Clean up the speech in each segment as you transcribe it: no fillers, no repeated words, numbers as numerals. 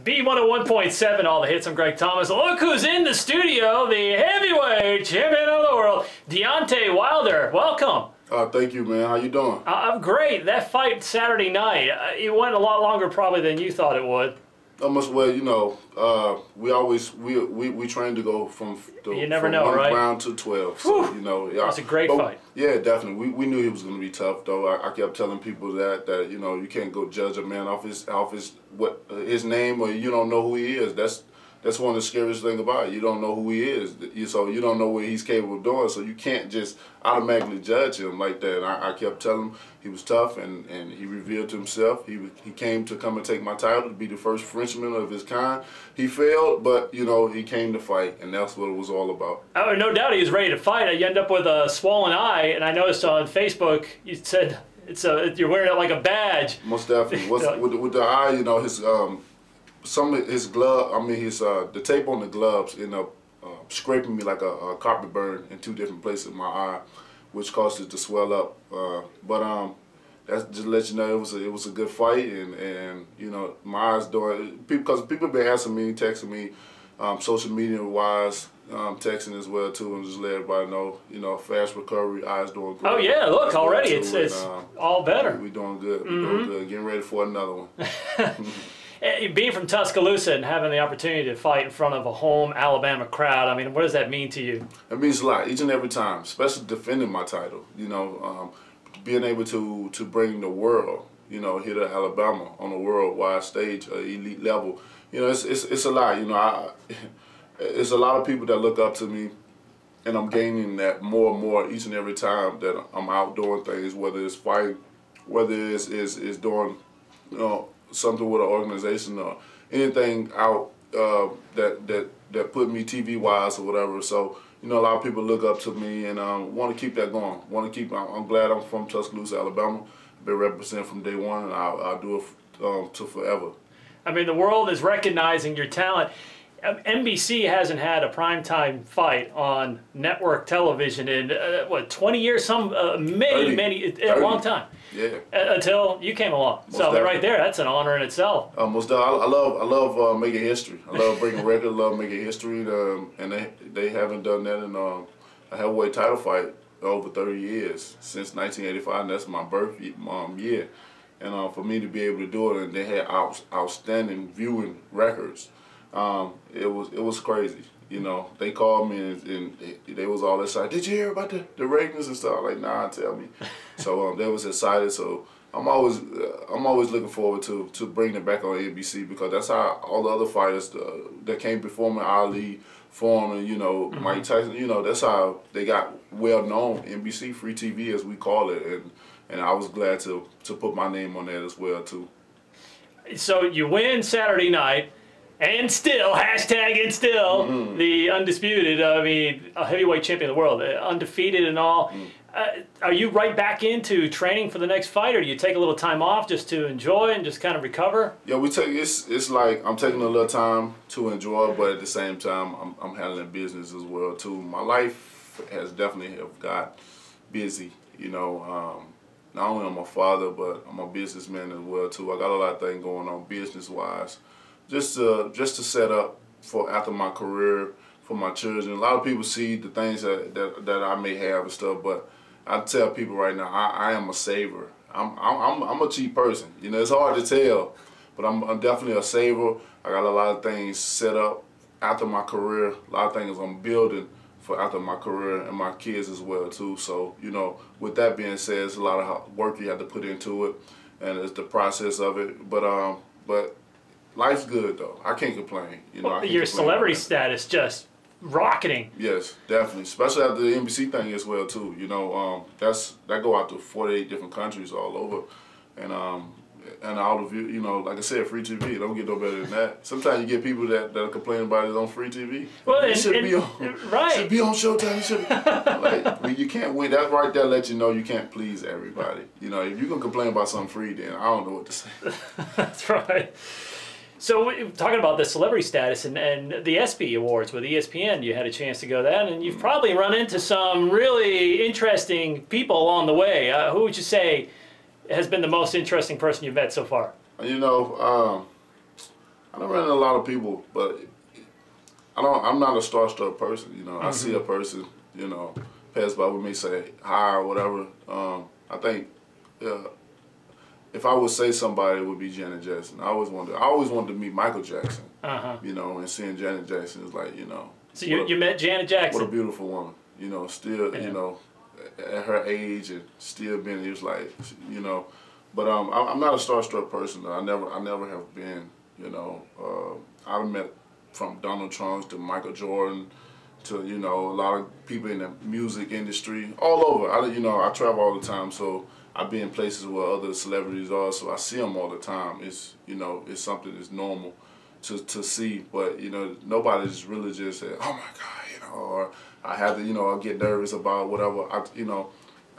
B101.7, all the hits. I'm Greg Thomas. Look who's in the studio, the heavyweight champion of the world, Deontay Wilder. Welcome. Thank you, man. How you doing? I'm great. That fight Saturday night, it went a lot longer probably than you thought it would. Almost, well, you know, we train to go from right? round to 12. So, Whew. you know, yeah. It's a great fight. Yeah, definitely. We knew he was going to be tough, though. I kept telling people that you know, you can't go judge a man off his name, or you don't know who he is. That's one of the scariest things about it. You don't know who he is, so you don't know what he's capable of doing. So you can't just automatically judge him like that. And I kept telling him he was tough, and he revealed to himself. He came to come and take my title, to be the first Frenchman of his kind. He failed, but you know, he came to fight, and that's what it was all about. Oh, no doubt he was ready to fight. You end up with a swollen eye, and I noticed on Facebook you said you're wearing it like a badge. Most definitely. With the eye, you know, his some of his glove, the tape on the gloves ended up scraping me like a carpet burn in 2 different places in my eye, which caused it to swell up. But that's just to let you know it was a good fight, and you know, my eyes doing, because people have been asking me, texting me, social media wise, texting as well too, and just let everybody know, you know, fast recovery, eyes doing great. Oh yeah, look, already it's all better. We're doing good. We're doing good. Getting ready for another one. Being from Tuscaloosa and having the opportunity to fight in front of a home Alabama crowd, I mean, what does that mean to you? It means a lot, each and every time, especially defending my title. You know, being able to bring the world, you know, here to Alabama on a worldwide stage, elite level. You know, it's a lot. You know, it's a lot of people that look up to me, and I'm gaining that more and more each and every time that I'm out doing things, whether it's fighting, whether it's doing, you know, something with an organization or anything out that put me TV wise or whatever. So you know, a lot of people look up to me and want to keep that going. I'm glad I'm from Tuscaloosa, Alabama. I've been representing from day one, and I'll do it to forever. I mean, the world is recognizing your talent. NBC hasn't had a primetime fight on network television in what, 20 years? Many a long time. Yeah. Until you came along. Most so definitely. Right there, that's an honor in itself. Most definitely. I love making history. I love breaking records. I love making history. And they haven't done that in a heavyweight title fight over 30 years, since 1985, and that's my birth year. And for me to be able to do it, and they had outstanding viewing records. It was crazy, you know. They called me and they was all excited. Did you hear about the ratings and stuff? Like, nah, tell me. So they was excited. So I'm always looking forward to bringing it back on NBC, because that's how all the other fighters that came before me, Ali, Foreman, you know, Mike Tyson, you know, that's how they got well known. NBC, free TV as we call it, and I was glad to put my name on that as well too. So you win Saturday night. And still, hashtag and still, the undisputed, I mean, a heavyweight champion of the world, undefeated and all. Are you right back into training for the next fight, or do you take a little time off just to enjoy and just kind of recover? Yeah, it's like I'm taking a little time to enjoy, but at the same time, I'm handling business as well too. My life has definitely got busy, you know. Not only am I a father, but I'm a businessman as well too. I got a lot of things going on business-wise. Just to set up for after my career, for my children. A lot of people see the things that I may have and stuff, but I tell people right now, I am a saver. I'm a cheap person. You know, it's hard to tell, but I'm definitely a saver. I got a lot of things set up after my career. A lot of things I'm building for after my career, and my kids as well too. So you know, with that being said, it's a lot of work you have to put into it, and it's the process of it. But life's good though. I can't complain. You know, your celebrity status just rocketing. Yes, definitely. Especially after the NBC thing as well too. You know, that go out to 48 different countries all over, and all of you know, like I said, free TV. Don't get no better than that. Sometimes you get people that are complaining about it on free TV. Well, it should be on right. Should be on Showtime. It should be. Like, when you can't win, that right there lets you know you can't please everybody. You know, if you can complain about something free, then I don't know what to say. That's right. So talking about the celebrity status and the ESPY Awards with ESPN, you had a chance to go to that, and you've probably run into some really interesting people along the way. Who would you say has been the most interesting person you've met so far? You know, I done ran into a lot of people, but I'm not a starstruck person. You know, I see a person, you know, pass by with me, say hi or whatever. I think if I would say somebody, it would be Janet Jackson. I always wanted to meet Michael Jackson. You know, and seeing Janet Jackson is like, you know. So you met Janet Jackson. What a beautiful woman. You know, still, you know, at her age and still being, it was like, you know. But I'm not a starstruck person. I never have been. You know, I've met from Donald Trump to Michael Jordan to, you know, a lot of people in the music industry all over. You know, I travel all the time, so I've been in places where other celebrities are, so I see them all the time. It's, you know, it's something that's normal to see, but, you know, nobody's really just said, oh my God, you know, or I have to, you know, I get nervous about whatever. You know,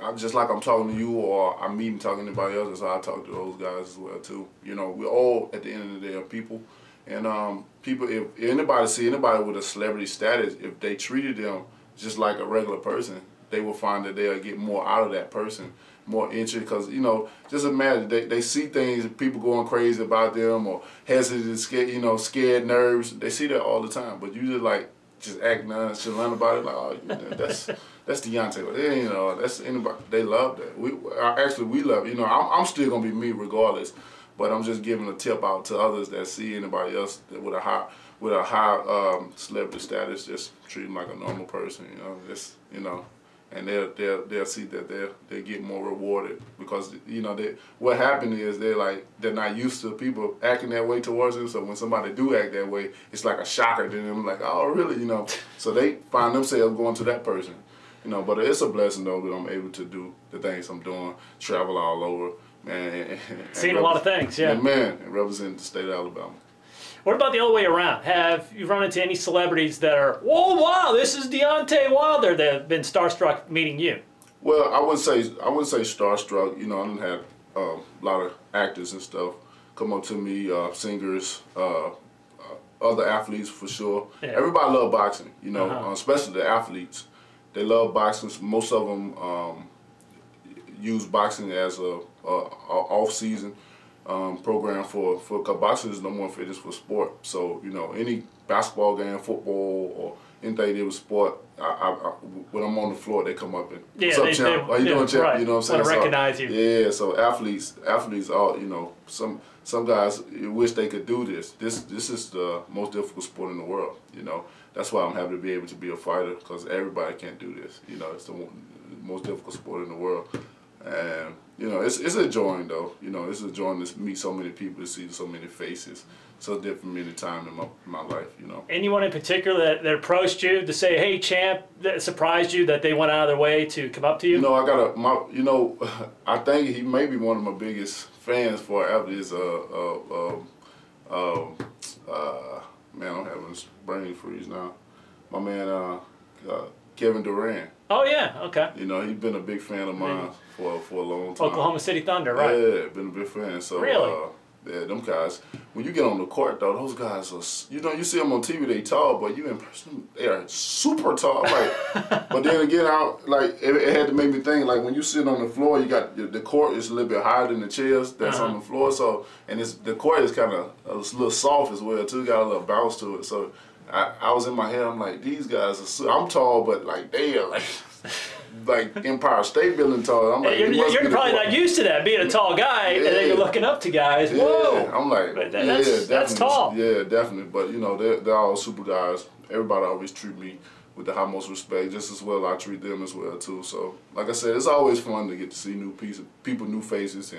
I'm just like I'm talking to you, or I'm meeting talking to anybody else, that's how I talk to those guys as well too. You know, we're all at the end of the day are people, and people, if anybody see anybody with a celebrity status, if they treated them just like a regular person, they will find that they'll get more out of that person, more interest, because, you know, just imagine they see things, people going crazy about them or hesitant, scared, you know, scared, nerves. They see that all the time, but you just act nonchalant about it, like, oh, that's Deontay. You know, that's anybody. They love that. We love it. You know, I'm still gonna be me regardless, but I'm just giving a tip out to others that see anybody else with a high celebrity status, just treat them like a normal person. You know, just, you know. And they'll see that they get more rewarded, because, you know, what happened is they're not used to people acting that way towards them. So when somebody do act that way, it's like a shocker to them. Like, oh really, you know? So they find themselves going to that person, you know. But it's a blessing though that I'm able to do the things I'm doing, travel all over, man. Seen a lot of things, yeah. And represent the state of Alabama. What about the other way around? Have you run into any celebrities that are, whoa, wow, this is Deontay Wilder, that have been starstruck meeting you? Well, I wouldn't say starstruck. You know, I've had a lot of actors and stuff come up to me, singers, other athletes for sure. Yeah. Everybody love boxing, you know, especially the athletes. They love boxing. Most of them use boxing as a off-season program for boxing is no more fitness for sport. So, you know, any basketball game, football, or anything that was sport, when I'm on the floor, they come up and, what's up, champ? How you doing, champ? Right. You know what I'm saying? Want to recognize you. Yeah, so athletes all, you know, some guys wish they could do this. This is the most difficult sport in the world, you know. That's why I'm happy to be able to be a fighter, because everybody can't do this. You know, it's the most difficult sport in the world. And, you know, it's enjoying though. You know, it's enjoying to meet so many people, to see so many faces, so different many times in my life, you know. Anyone in particular that approached you to say, hey, champ, that surprised you, that they went out of their way to come up to you? You know, I think he may be one of my biggest fans forever is, man, I'm having a brain freeze now. My man, Kevin Durant. Oh yeah, okay. You know, he's been a big fan of mine for a long time. Oklahoma City Thunder, right? Yeah, been a big fan. So really, yeah, them guys. When you get on the court though, those guys are, you know, you see them on TV, they tall, but you in person, they are super tall. Like, but then again, it had to make me think. Like when you sit on the floor, you got the court is a little bit higher than the chairs that's on the floor. So the court is kind of a little soft as well too. Got a little bounce to it. So I was in my head, I'm like, these guys are, I'm tall, but like they are like Empire State Building tall. I'm like, you're probably not used to that, being a tall guy, and then you're looking up to guys. Whoa! Yeah. I'm like, that's tall. Yeah, definitely. But you know, they're all super guys. Everybody always treat me with the utmost respect, just as well I treat them as well too. So, like I said, it's always fun to get to see new people, new faces,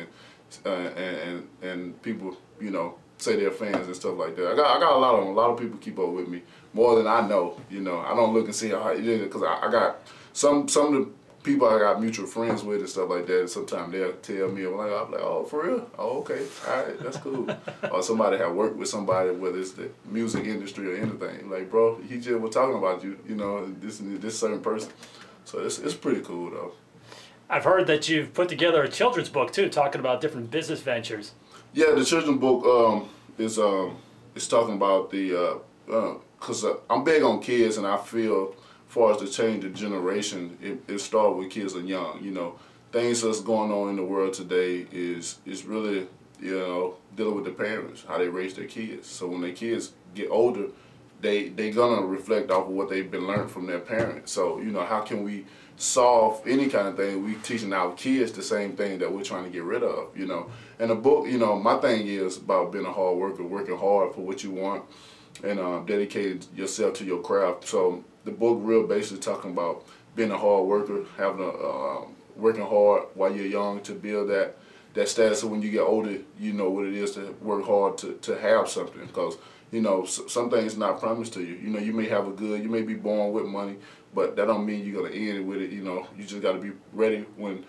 and people, you know, say they're fans and stuff like that. I got a lot of them. A lot of people keep up with me more than I know. You know, I don't look and see how it is, because I got some of the people I got mutual friends with and stuff like that. Sometimes they'll tell me, I'm like, oh, for real? Oh, okay, all right, that's cool. Or somebody have worked with somebody, whether it's the music industry or anything. Like, bro, he just was talking about you. You know, this certain person. So it's pretty cool though. I've heard that you've put together a children's book too, talking about different business ventures. Yeah, the children's book is talking about the because I'm big on kids, and I feel, as far as to change the generation, it starts with kids are young. You know, things that's going on in the world today is really you know, dealing with the parents, how they raise their kids. So when their kids get older, they gonna reflect off of what they've been learned from their parents. So, you know, how can we solve any kind of thing? We teaching our kids the same thing that we're trying to get rid of, you know. And the book, you know, my thing is about being a hard worker, working hard for what you want, and dedicating yourself to your craft. So the book real basically talking about being a hard worker, having a working hard while you're young to build that status. So when you get older, you know what it is to work hard to have something. Because, you know, some things not promised to you. You know, you may have you may be born with money, but that don't mean you're gonna end it with it. You know, you just got to be ready when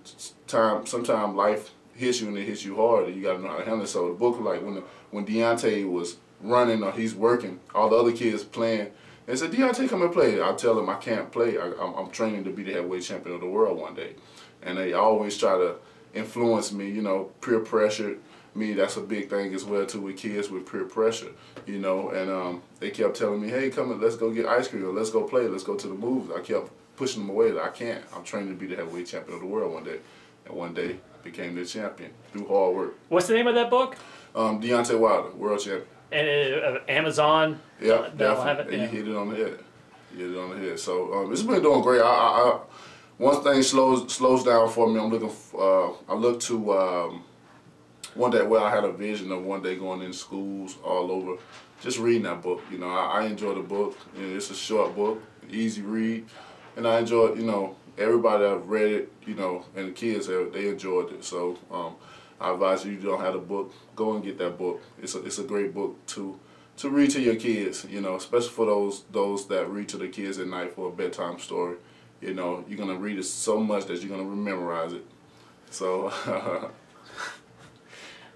sometimes life hits you and it hits you hard, and you got to know how to handle it. So the book, like when Deontay was running or he's working, all the other kids playing, they said, Deontay, come and play. I tell them I can't play. I'm training to be the heavyweight champion of the world one day. And they always try to influence me, you know, peer pressure. Me, that's a big thing as well too with kids, with peer pressure, you know. And they kept telling me, hey, come on, let's go get ice cream, or let's go play, let's go to the movies. I kept pushing them away. Like, I can't. I'm training to be the heavyweight champion of the world one day. And one day became the champion through hard work. What's the name of that book? Deontay Wilder, world champion. And Amazon. Yeah, they'll have it. definitely. Yeah. You hit it on the head. You hit it on the head. So it's been doing great. Once things slows down for me, I look to one day. Well, I had a vision of one day going in schools all over, just reading that book. You know, I enjoy the book. You know, it's a short book, easy read, and I enjoy. You know, everybody that read it, you know, and the kids, they enjoyed it. So I advise you don't have the book, go and get that book. It's a great book to read to your kids, you know, especially for those that read to the kids at night for a bedtime story. You know, you're gonna read it so much that you're gonna memorize it. So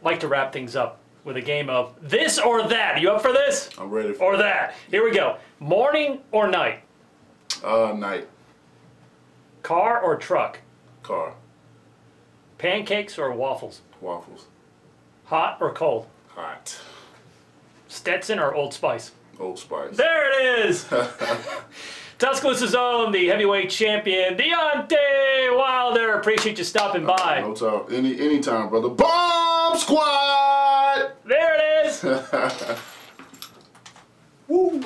Like to wrap things up with a game of this or that. You up for this? I'm ready for Or that. Here we go. Morning or night? Night. Car or truck? Car. Pancakes or waffles? Waffles. Hot or cold? Hot. Stetson or Old Spice? Old Spice. There it is! Tuscaloosa's own, the heavyweight champion, Deontay Wilder. Appreciate you stopping by. No time. Anytime, brother. Bomb Squad! There it is! Woo!